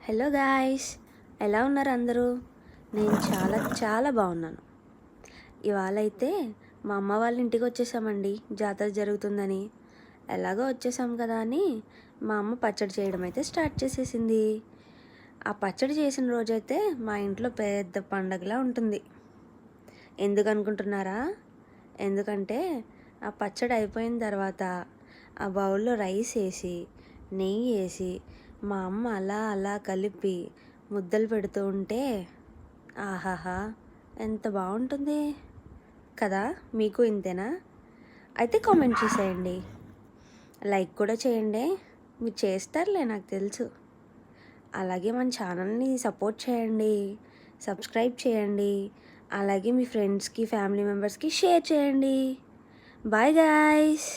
Hello guys, ఎలా ఉన్నారు అందరూ? నేను చాలా చాలా బాగున్నాను. ఇవాళ అయితే మా అమ్మ వాళ్ళ ఇంటికి వచ్చేసామండి, జాతర జరుగుతుందని. ఎలాగో వచ్చేసాం కదా అని మా అమ్మ పచ్చడి చేయడం అయితే స్టార్ట్ చేసేసింది. ఆ పచ్చడి చేసిన రోజైతే మా ఇంట్లో పెద్ద పండగలా ఉంటుంది. ఎందుకు అనుకుంటున్నారా? ఎందుకంటే ఆ పచ్చడి అయిపోయిన తర్వాత ఆ బౌల్లో రైస్ వేసి నెయ్యి వేసి మా అమ్మ అలా అలా కలిపి ముద్దలు పెడుతూ ఉంటే ఆహాహా, ఎంత బాగుంటుంది కదా. మీకు ఇంతేనా? అయితే కామెంట్ చేసేయండి, లైక్ కూడా చేయండి. మీరు చేస్తారులే, నాకు తెలుసు. అలాగే మన ఛానల్ని సపోర్ట్ చేయండి, సబ్స్క్రైబ్ చేయండి. అలాగే మీ ఫ్రెండ్స్కి ఫ్యామిలీ మెంబర్స్కి షేర్ చేయండి. Bye guys.